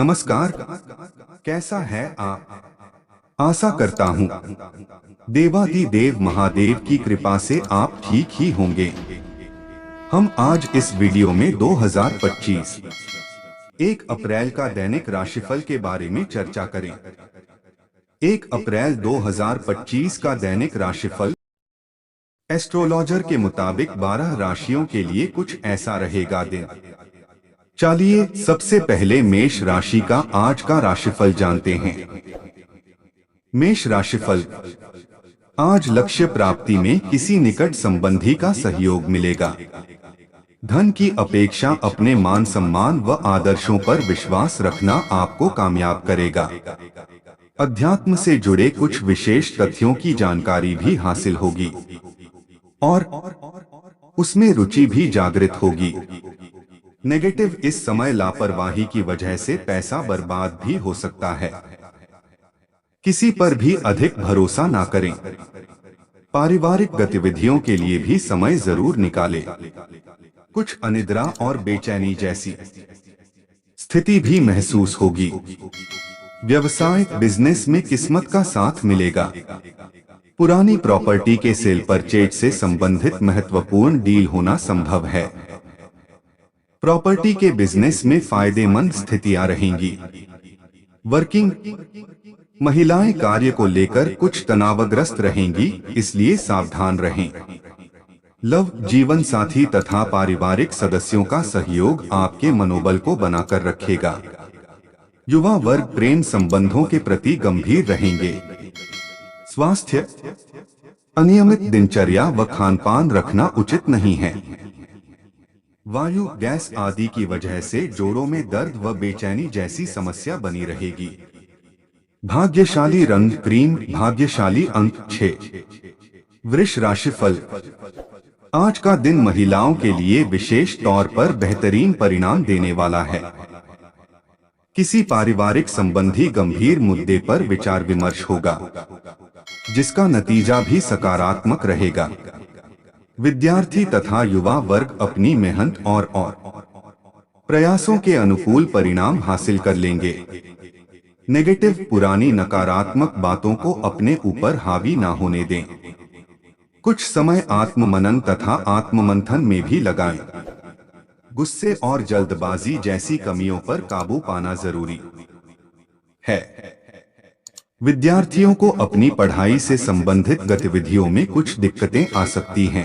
नमस्कार। कैसा है आप? आशा करता हूँ देवाधिदेव महादेव की कृपा से आप ठीक ही होंगे। हम आज इस वीडियो में 2025 1 अप्रैल का दैनिक राशिफल के बारे में चर्चा करें। 1 अप्रैल 2025 का दैनिक राशिफल एस्ट्रोलॉजर के मुताबिक 12 राशियों के लिए कुछ ऐसा रहेगा दिन। चलिए सबसे पहले मेष राशि का आज का राशिफल जानते हैं। मेष राशिफल, आज लक्ष्य प्राप्ति में किसी निकट संबंधी का सहयोग मिलेगा। धन की अपेक्षा अपने मान सम्मान व आदर्शों पर विश्वास रखना आपको कामयाब करेगा। अध्यात्म से जुड़े कुछ विशेष तथ्यों की जानकारी भी हासिल होगी और उसमें रुचि भी जागृत होगी। नेगेटिव, इस समय लापरवाही की वजह से पैसा बर्बाद भी हो सकता है। किसी पर भी अधिक भरोसा ना करें। पारिवारिक गतिविधियों के लिए भी समय जरूर निकालें। कुछ अनिद्रा और बेचैनी जैसी स्थिति भी महसूस होगी। व्यवसाय बिजनेस में किस्मत का साथ मिलेगा। पुरानी प्रॉपर्टी के सेल परचेज से संबंधित महत्वपूर्ण डील होना संभव है। प्रॉपर्टी के बिजनेस में फायदेमंद स्थितियां रहेंगी। वर्किंग महिलाएं कार्य को लेकर कुछ तनावग्रस्त रहेंगी, इसलिए सावधान रहें। लव, जीवन साथी तथा पारिवारिक सदस्यों का सहयोग आपके मनोबल को बनाकर रखेगा। युवा वर्ग प्रेम संबंधों के प्रति गंभीर रहेंगे। स्वास्थ्य, अनियमित दिनचर्या व खानपान रखना उचित नहीं है। वायु, गैस आदि की वजह से जोड़ों में दर्द व बेचैनी जैसी समस्या बनी रहेगी। भाग्यशाली रंग क्रीम, भाग्यशाली अंक 6। वृष राशिफल, आज का दिन महिलाओं के लिए विशेष तौर पर बेहतरीन परिणाम देने वाला है। किसी पारिवारिक संबंधी गंभीर मुद्दे पर विचार विमर्श होगा, जिसका नतीजा भी सकारात्मक रहेगा। विद्यार्थी तथा युवा वर्ग अपनी मेहनत और प्रयासों के अनुकूल परिणाम हासिल कर लेंगे। नेगेटिव, पुरानी नकारात्मक बातों को अपने ऊपर हावी ना होने दें। कुछ समय आत्ममनन तथा आत्ममंथन में भी लगाएं। गुस्से और जल्दबाजी जैसी कमियों पर काबू पाना जरूरी है। विद्यार्थियों को अपनी पढ़ाई से संबंधित गतिविधियों में कुछ दिक्कतें आ सकती हैं।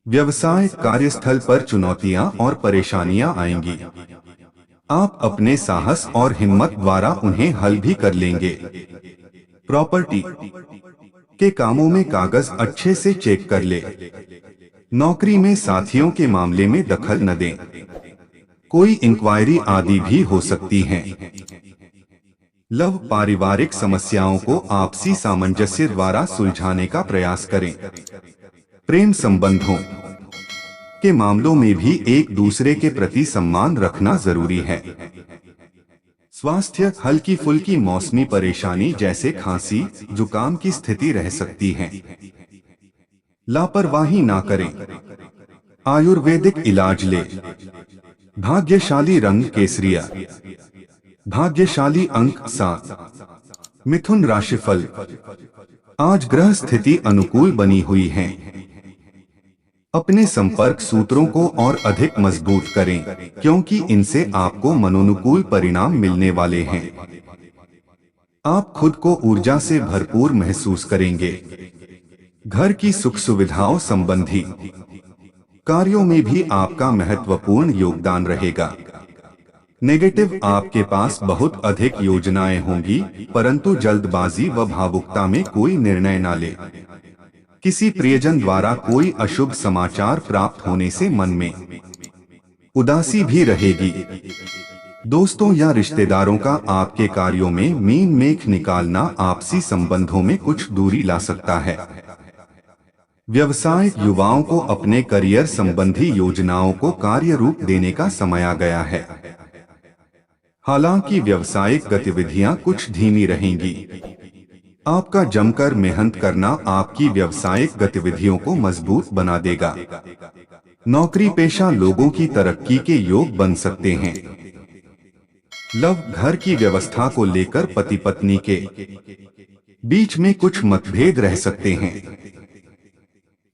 व्यवसाय, कार्यस्थल पर चुनौतियां और परेशानियां आएंगी। आप अपने साहस और हिम्मत द्वारा उन्हें हल भी कर लेंगे। प्रॉपर्टी के कामों में कागज अच्छे से चेक कर ले। नौकरी में साथियों के मामले में दखल न दें। कोई इंक्वायरी आदि भी हो सकती है। लव, पारिवारिक समस्याओं को आपसी सामंजस्य द्वारा सुलझाने का प्रयास करें। प्रेम संबंधों के मामलों में भी एक दूसरे के प्रति सम्मान रखना जरूरी है। स्वास्थ्य, हल्की फुल्की मौसमी परेशानी जैसे खांसी, जुकाम की स्थिति रह सकती है। लापरवाही ना करें। आयुर्वेदिक इलाज ले। भाग्यशाली रंग केसरिया, भाग्यशाली अंक 7। मिथुन राशिफल, आज ग्रह स्थिति अनुकूल बनी हुई है। अपने संपर्क सूत्रों को और अधिक मजबूत करें, क्योंकि इनसे आपको मनोनुकूल परिणाम मिलने वाले हैं। आप खुद को ऊर्जा से भरपूर महसूस करेंगे। घर की सुख सुविधाओं संबंधी कार्यों में भी आपका महत्वपूर्ण योगदान रहेगा। नेगेटिव, आपके पास बहुत अधिक योजनाएं होंगी, परंतु जल्दबाजी व भावुकता में कोई निर्णय न ले। किसी प्रियजन द्वारा कोई अशुभ समाचार प्राप्त होने से मन में उदासी भी रहेगी। दोस्तों या रिश्तेदारों का आपके कार्यों में मीन मेख निकालना आपसी संबंधों में कुछ दूरी ला सकता है। व्यवसाय, युवाओं को अपने करियर संबंधी योजनाओं को कार्य रूप देने का समय आ गया है। हालांकि व्यावसायिक गतिविधियां कुछ धीमी रहेंगी। आपका जमकर मेहनत करना आपकी व्यावसायिक गतिविधियों को मजबूत बना देगा। नौकरी पेशा लोगों की तरक्की के योग बन सकते हैं। लव, घर की व्यवस्था को लेकर पति पत्नी के बीच में कुछ मतभेद रह सकते हैं।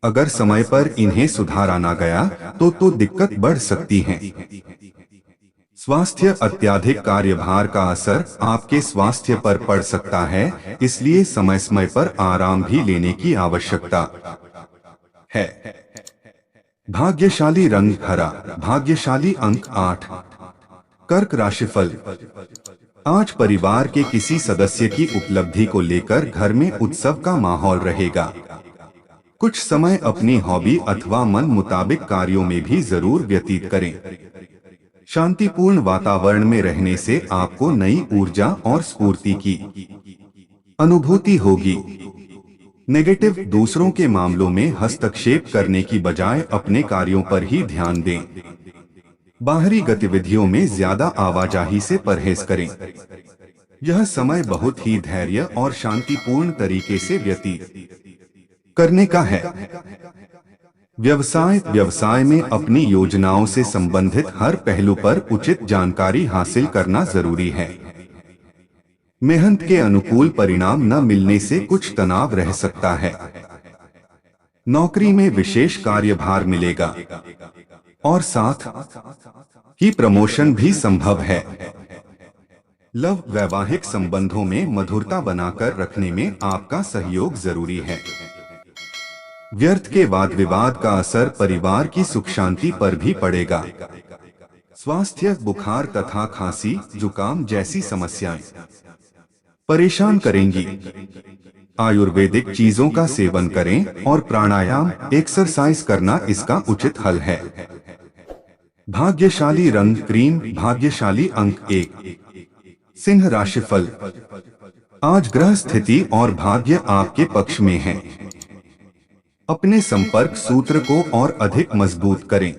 अगर समय पर इन्हें सुधारा ना गया तो दिक्कत बढ़ सकती है। स्वास्थ्य, अत्यधिक कार्यभार का असर आपके स्वास्थ्य पर पड़ सकता है, इसलिए समय समय पर आराम भी लेने की आवश्यकता है। भाग्यशाली रंग हरा, भाग्यशाली अंक 8। कर्क राशिफल। आज परिवार के किसी सदस्य की उपलब्धि को लेकर घर में उत्सव का माहौल रहेगा। कुछ समय अपनी हॉबी अथवा मन मुताबिक कार्यों में भी जरूर व्यतीत करें। शांतिपूर्ण वातावरण में रहने से आपको नई ऊर्जा और स्फूर्ति की अनुभूति होगी। नेगेटिव, दूसरों के मामलों में हस्तक्षेप करने की बजाय अपने कार्यों पर ही ध्यान दें। बाहरी गतिविधियों में ज्यादा आवाजाही से परहेज करें। यह समय बहुत ही धैर्य और शांतिपूर्ण तरीके से व्यतीत करने का है। व्यवसाय में अपनी योजनाओं से संबंधित हर पहलू पर उचित जानकारी हासिल करना जरूरी है। मेहनत के अनुकूल परिणाम न मिलने से कुछ तनाव रह सकता है। नौकरी में विशेष कार्यभार मिलेगा और साथ ही प्रमोशन भी संभव है। लव, वैवाहिक संबंधों में मधुरता बनाकर रखने में आपका सहयोग जरूरी है। व्यर्थ के वाद विवाद का असर परिवार की सुख शांति पर भी पड़ेगा। स्वास्थ्य, बुखार तथा खांसी, जुकाम जैसी समस्याएं परेशान करेंगी। आयुर्वेदिक चीजों का सेवन करें और प्राणायाम, एक्सरसाइज करना इसका उचित हल है। भाग्यशाली रंग क्रीम, भाग्यशाली अंक 1। सिंह राशिफल। आज ग्रह स्थिति और भाग्य आपके पक्ष में है। अपने संपर्क सूत्र को और अधिक मजबूत करें।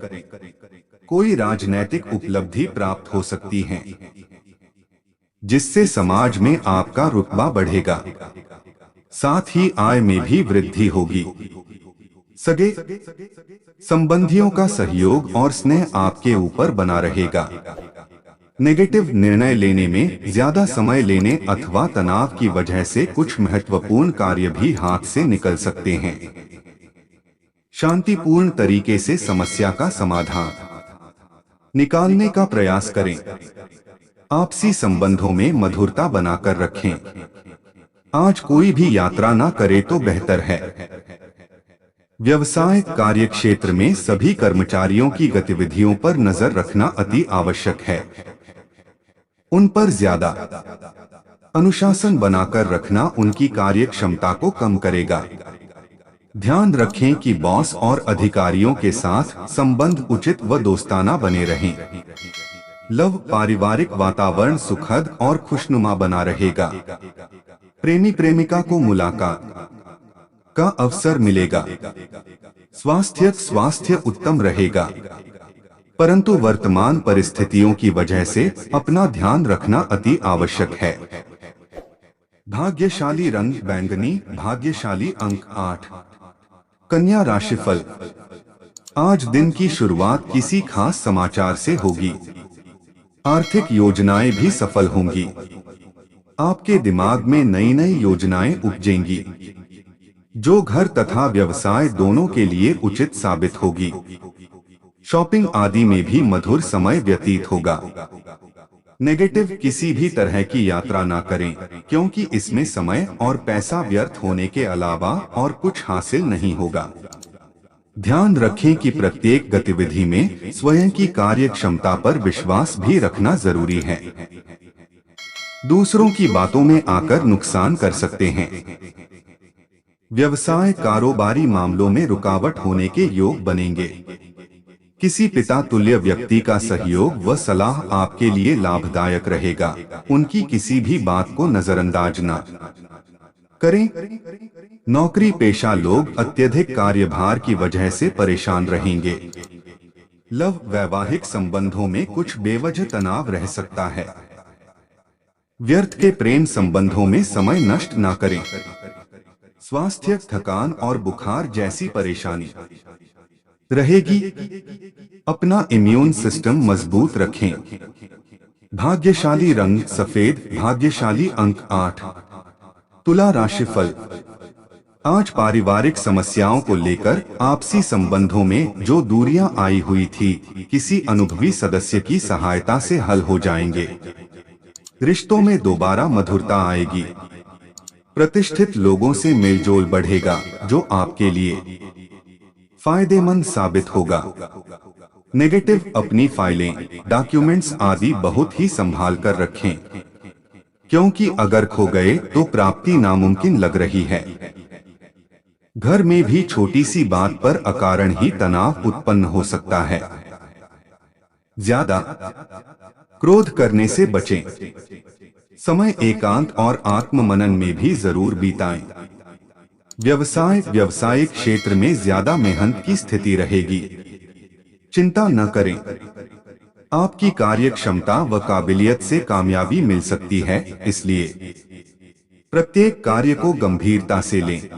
कोई राजनैतिक उपलब्धि प्राप्त हो सकती है, जिससे समाज में आपका रुतबा बढ़ेगा। साथ ही आय में भी वृद्धि होगी। सगे संबंधियों का सहयोग और स्नेह आपके ऊपर बना रहेगा। नेगेटिव, निर्णय लेने में ज्यादा समय लेने अथवा तनाव की वजह से कुछ महत्वपूर्ण कार्य भी हाथ से निकल सकते हैं। शांतिपूर्ण तरीके से समस्या का समाधान निकालने का प्रयास करें। आपसी संबंधों में मधुरता बनाकर रखें। आज कोई भी यात्रा ना करे तो बेहतर है। व्यवसाय, कार्यक्षेत्र में सभी कर्मचारियों की गतिविधियों पर नजर रखना अति आवश्यक है। उन पर ज्यादा अनुशासन बनाकर रखना उनकी कार्य क्षमता को कम करेगा। ध्यान रखें कि बॉस और अधिकारियों के साथ संबंध उचित व दोस्ताना बने रहें। लव, पारिवारिक वातावरण सुखद और खुशनुमा बना रहेगा। प्रेमी प्रेमिका को मुलाकात का अवसर मिलेगा। स्वास्थ्य उत्तम रहेगा, परंतु वर्तमान परिस्थितियों की वजह से अपना ध्यान रखना अति आवश्यक है। भाग्यशाली रंग बैंगनी, भाग्यशाली अंक 8। कन्या राशिफल। आज दिन की शुरुआत किसी खास समाचार से होगी। आर्थिक योजनाएं भी सफल होंगी। आपके दिमाग में नई नई योजनाएं उपजेंगी, जो घर तथा व्यवसाय दोनों के लिए उचित साबित होगी। शॉपिंग आदि में भी मधुर समय व्यतीत होगा। नेगेटिव, किसी भी तरह की यात्रा ना करें, क्योंकि इसमें समय और पैसा व्यर्थ होने के अलावा और कुछ हासिल नहीं होगा। ध्यान रखें कि प्रत्येक गतिविधि में स्वयं की कार्य क्षमता पर विश्वास भी रखना जरूरी है। दूसरों की बातों में आकर नुकसान कर सकते हैं। व्यवसाय, कारोबारी मामलों में रुकावट होने के योग बनेंगे। किसी पिता तुल्य व्यक्ति का सहयोग व सलाह आपके लिए लाभदायक रहेगा। उनकी किसी भी बात को नजरअंदाज न करें। नौकरी पेशा लोग अत्यधिक कार्यभार की वजह से परेशान रहेंगे। लव, वैवाहिक संबंधों में कुछ बेवजह तनाव रह सकता है। व्यर्थ के प्रेम संबंधों में समय नष्ट न करें। स्वास्थ्य, थकान और बुखार जैसी परेशानी रहेगी। अपना इम्यून सिस्टम मजबूत रखें। भाग्यशाली रंग सफेद, भाग्यशाली अंक 8। तुला राशिफल। आज पारिवारिक समस्याओं को लेकर आपसी संबंधों में जो दूरियां आई हुई थी, किसी अनुभवी सदस्य की सहायता से हल हो जाएंगे। रिश्तों में दोबारा मधुरता आएगी। प्रतिष्ठित लोगों से मेलजोल बढ़ेगा, जो आपके लिए फायदेमंद साबित होगा। नेगेटिव, अपनी फाइलें, डॉक्यूमेंट्स आदि बहुत ही संभाल कर रखें, क्योंकि अगर खो गए तो प्राप्ति नामुमकिन लग रही है। घर में भी छोटी सी बात पर अकारण ही तनाव उत्पन्न हो सकता है। ज्यादा क्रोध करने से बचें। समय एकांत और आत्ममनन में भी जरूर बिताएं। व्यावसायिक क्षेत्र में ज्यादा मेहनत की स्थिति रहेगी। चिंता न करें, आपकी कार्य क्षमता व काबिलियत से कामयाबी मिल सकती है, इसलिए प्रत्येक कार्य को गंभीरता से लें।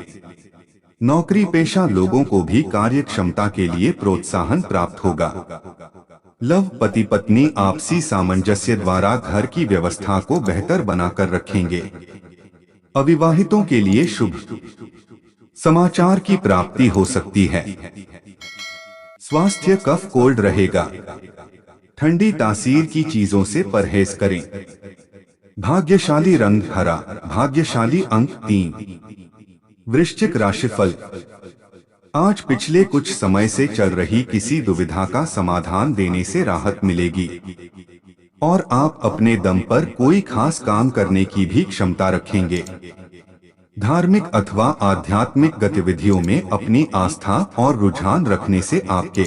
नौकरी पेशा लोगों को भी कार्य क्षमता के लिए प्रोत्साहन प्राप्त होगा। लव, पति पत्नी आपसी सामंजस्य द्वारा घर की व्यवस्था को बेहतर बनाकर रखेंगे। अविवाहितों के लिए शुभ समाचार की प्राप्ति हो सकती है। स्वास्थ्य कफ कोल्ड रहेगा। ठंडी तासीर की चीजों से परहेज करें। भाग्यशाली रंग हरा, भाग्यशाली अंक 3। वृश्चिक राशिफल। आज पिछले कुछ समय से चल रही किसी दुविधा का समाधान देने से राहत मिलेगी और आप अपने दम पर कोई खास काम करने की भी क्षमता रखेंगे। धार्मिक अथवा आध्यात्मिक गतिविधियों में अपनी आस्था और रुझान रखने से आपके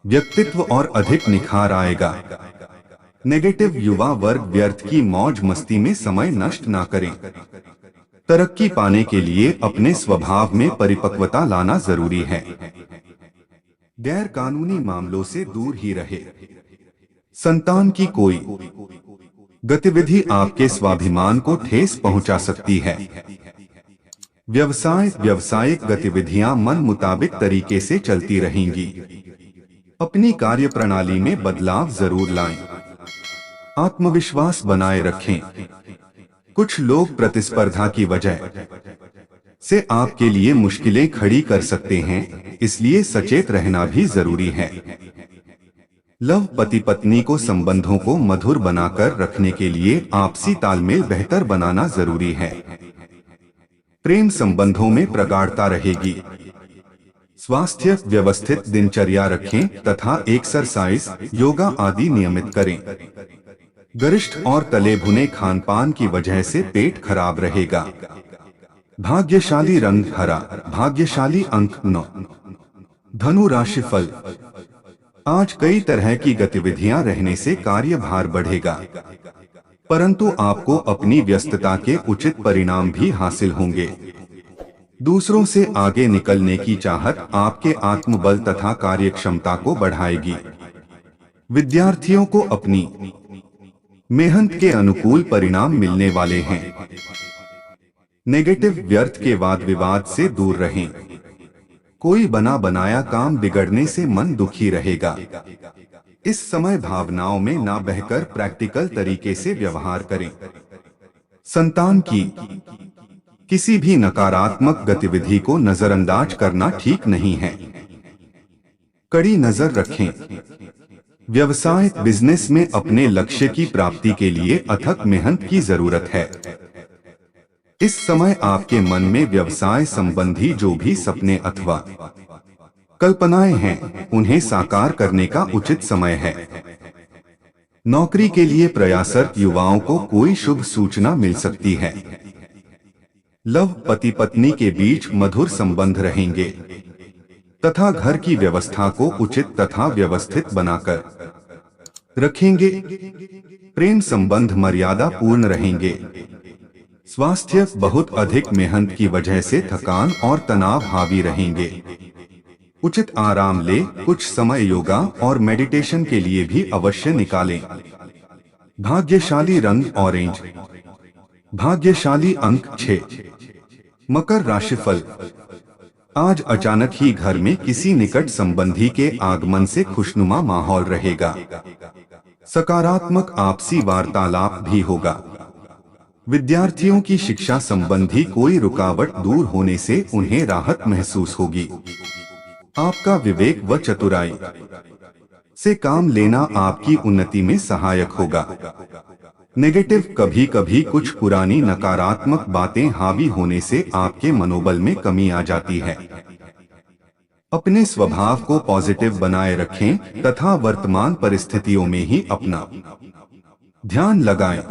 व्यक्तित्व और अधिक निखार आएगा। नेगेटिव, युवा वर्ग व्यर्थ की मौज मस्ती में समय नष्ट ना करें। तरक्की पाने के लिए अपने स्वभाव में परिपक्वता लाना जरूरी है। गैर कानूनी मामलों से दूर ही रहे। संतान की कोई गतिविधि आपके स्वाभिमान को ठेस पहुंचा सकती है। व्यावसायिक गतिविधियां मन मुताबिक तरीके से चलती रहेंगी। अपनी कार्य प्रणाली में बदलाव जरूर लाएं। आत्मविश्वास बनाए रखें। कुछ लोग प्रतिस्पर्धा की वजह से आपके लिए मुश्किलें खड़ी कर सकते हैं, इसलिए सचेत रहना भी जरूरी है। लव, पति पत्नी को संबंधों को मधुर बनाकर रखने के लिए आपसी तालमेल बेहतर बनाना जरूरी है। प्रेम संबंधों में प्रगाढ़ता रहेगी। स्वास्थ्य, व्यवस्थित दिनचर्या रखें तथा एक्सरसाइज, योगा आदि नियमित करें। गरिष्ठ और तले भुने खानपान की वजह से पेट खराब रहेगा। भाग्यशाली रंग हरा, भाग्यशाली अंक 9। धनु राशिफल। आज कई तरह की गतिविधियां रहने से कार्यभार बढ़ेगा, परंतु आपको अपनी व्यस्तता के उचित परिणाम भी हासिल होंगे। दूसरों से आगे निकलने की चाहत आपके आत्मबल तथा कार्यक्षमता को बढ़ाएगी। विद्यार्थियों को अपनी मेहनत के अनुकूल परिणाम मिलने वाले हैं। नेगेटिव, व्यर्थ के वाद विवाद से दूर रहें। कोई बना बनाया काम बिगड़ने से मन दुखी रहेगा। इस समय भावनाओं में ना बहकर प्रैक्टिकल तरीके से व्यवहार करें। संतान की किसी भी नकारात्मक गतिविधि को नजरअंदाज करना ठीक नहीं है। कड़ी नजर रखें। व्यवसाय, बिजनेस में अपने लक्ष्य की प्राप्ति के लिए अथक मेहनत की जरूरत है। इस समय आपके मन में व्यवसाय संबंधी जो भी सपने अथवा कल्पनाएं हैं, उन्हें साकार करने का उचित समय है। नौकरी के लिए प्रयासरत युवाओं को कोई शुभ सूचना मिल सकती है। लव, पति पत्नी के बीच मधुर संबंध रहेंगे तथा घर की व्यवस्था को उचित तथा व्यवस्थित बनाकर रखेंगे। प्रेम संबंध मर्यादा पूर्ण रहेंगे। स्वास्थ्य, बहुत अधिक मेहनत की वजह से थकान और तनाव हावी रहेंगे। उचित आराम ले। कुछ समय योगा और मेडिटेशन के लिए भी अवश्य निकालें। भाग्यशाली रंग ऑरेंज, भाग्यशाली अंक 6। मकर राशिफल। आज अचानक ही घर में किसी निकट संबंधी के आगमन से खुशनुमा माहौल रहेगा। सकारात्मक आपसी वार्तालाप भी होगा। विद्यार्थियों की शिक्षा संबंधी कोई रुकावट दूर होने से उन्हें राहत महसूस होगी। आपका विवेक व चतुराई से काम लेना आपकी उन्नति में सहायक होगा। नेगेटिव कभी कभी कुछ पुरानी नकारात्मक बातें हावी होने से आपके मनोबल में कमी आ जाती है। अपने स्वभाव को पॉजिटिव बनाए रखें तथा वर्तमान परिस्थितियों में ही अपना ध्यान लगाएं।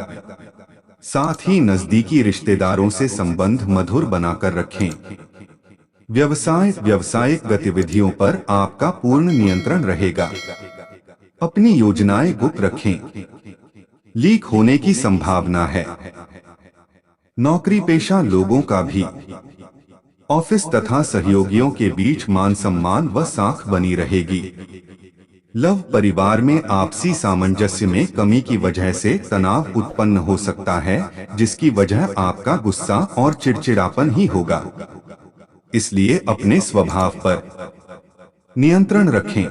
साथ ही नजदीकी रिश्तेदारों से संबंध मधुर बनाकर रखें। व्यावसायिक गतिविधियों पर आपका पूर्ण नियंत्रण रहेगा। अपनी योजनाएं गुप्त रखें, लीक होने की संभावना है। नौकरी पेशा लोगों का भी ऑफिस तथा सहयोगियों के बीच मान सम्मान व साख बनी रहेगी। लव परिवार में आपसी सामंजस्य में कमी की वजह से तनाव उत्पन्न हो सकता है, जिसकी वजह आपका गुस्सा और चिड़चिड़ापन ही होगा। इसलिए अपने स्वभाव पर नियंत्रण रखें।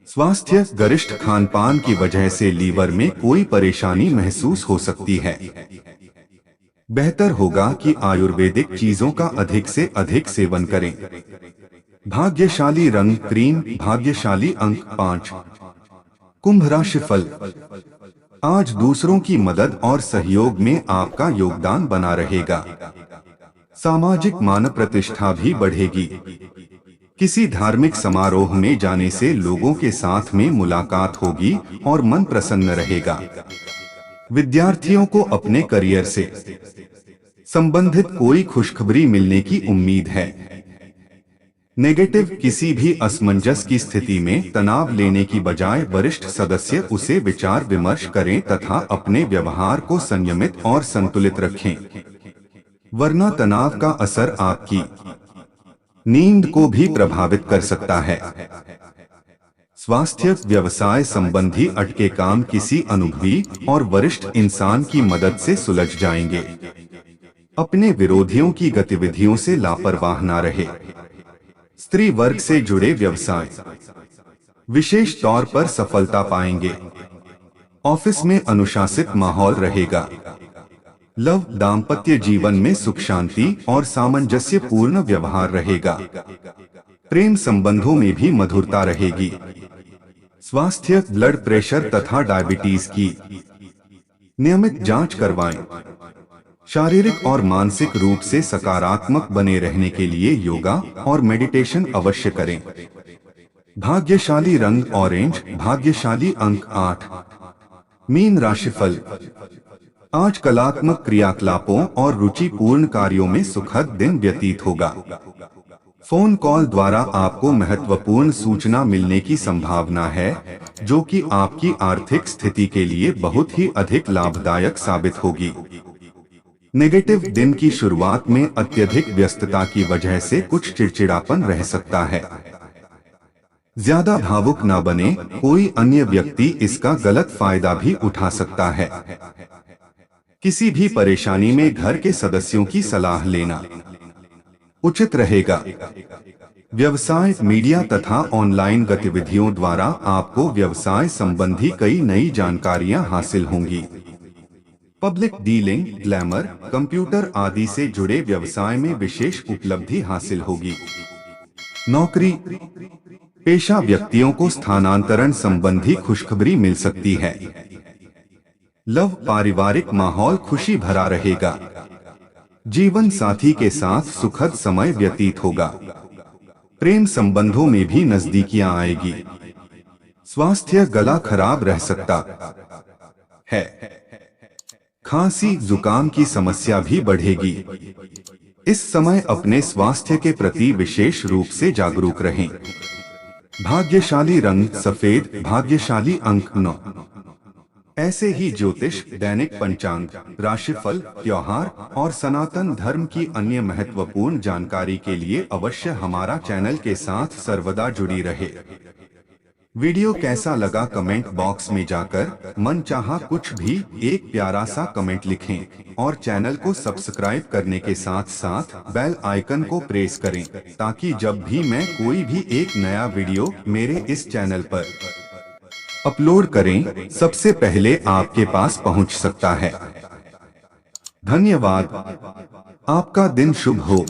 स्वास्थ्य गरिष्ठ खानपान की वजह से लीवर में कोई परेशानी महसूस हो सकती है। बेहतर होगा कि आयुर्वेदिक चीजों का अधिक से अधिक सेवन करें। भाग्यशाली रंग क्रीम, भाग्यशाली अंक 5। कुंभ राशिफल। आज दूसरों की मदद और सहयोग में आपका योगदान बना रहेगा। सामाजिक मान प्रतिष्ठा भी बढ़ेगी। किसी धार्मिक समारोह में जाने से लोगों के साथ में मुलाकात होगी और मन प्रसन्न रहेगा। विद्यार्थियों को अपने करियर से संबंधित कोई खुशखबरी मिलने की उम्मीद है। नेगेटिव किसी भी असमंजस की स्थिति में तनाव लेने की बजाय वरिष्ठ सदस्य उसे विचार विमर्श करें तथा अपने व्यवहार को संयमित और संतुलित रखें, वरना तनाव का असर आपकी नींद को भी प्रभावित कर सकता है। स्वास्थ्य व्यवसाय संबंधी अटके काम किसी अनुभवी और वरिष्ठ इंसान की मदद से सुलझ जाएंगे। अपने विरोधियों की गतिविधियों से लापरवाह न रहे। स्त्री वर्ग से जुड़े व्यवसाय विशेष तौर पर सफलता पाएंगे। ऑफिस में अनुशासित माहौल रहेगा। लव दाम्पत्य जीवन में सुख शांति और सामंजस्य पूर्ण व्यवहार रहेगा। प्रेम संबंधों में भी मधुरता रहेगी। स्वास्थ्य ब्लड प्रेशर तथा डायबिटीज की नियमित जांच करवाएं। शारीरिक और मानसिक रूप से सकारात्मक बने रहने के लिए योगा और मेडिटेशन अवश्य करें। भाग्यशाली रंग ऑरेंज, भाग्यशाली अंक 8। मीन राशिफल। आज कलात्मक क्रियाकलापों और रुचिपूर्ण कार्यों में सुखद दिन व्यतीत होगा। फोन कॉल द्वारा आपको महत्वपूर्ण सूचना मिलने की संभावना है, जो कि आपकी आर्थिक स्थिति के लिए बहुत ही अधिक लाभदायक साबित होगी। नेगेटिव दिन की शुरुआत में अत्यधिक व्यस्तता की वजह से कुछ चिड़चिड़ापन रह सकता है। ज्यादा भावुक न बने, कोई अन्य व्यक्ति इसका गलत फायदा भी उठा सकता है। किसी भी परेशानी में घर के सदस्यों की सलाह लेना उचित रहेगा। व्यवसाय, मीडिया तथा ऑनलाइन गतिविधियों द्वारा आपको व्यवसाय संबंधी कई नई जानकारियां हासिल होंगी। पब्लिक डीलिंग, ग्लैमर, कंप्यूटर आदि से जुड़े व्यवसाय में विशेष उपलब्धि हासिल होगी। नौकरी पेशा व्यक्तियों को स्थानांतरण संबंधी खुशखबरी मिल सकती है। लव पारिवारिक माहौल खुशी भरा रहेगा। जीवन साथी के साथ सुखद समय व्यतीत होगा। प्रेम संबंधों में भी नजदीकियां आएगी। स्वास्थ्य गला खराब रह सकता है। खांसी जुकाम की समस्या भी बढ़ेगी। इस समय अपने स्वास्थ्य के प्रति विशेष रूप से जागरूक रहें। भाग्यशाली रंग सफेद, भाग्यशाली अंक 9। ऐसे ही ज्योतिष, दैनिक पंचांग, राशिफल, त्योहार और सनातन धर्म की अन्य महत्वपूर्ण जानकारी के लिए अवश्य हमारा चैनल के साथ सर्वदा जुड़ी रहे। वीडियो कैसा लगा कमेंट बॉक्स में जाकर मनचाहा कुछ भी एक प्यारा सा कमेंट लिखें और चैनल को सब्सक्राइब करने के साथ साथ बेल आइकन को प्रेस करें, ताकि जब भी मैं कोई भी एक नया वीडियो मेरे इस चैनल पर अपलोड करें, सबसे पहले आपके पास पहुंच सकता है। धन्यवाद। आपका दिन शुभ हो।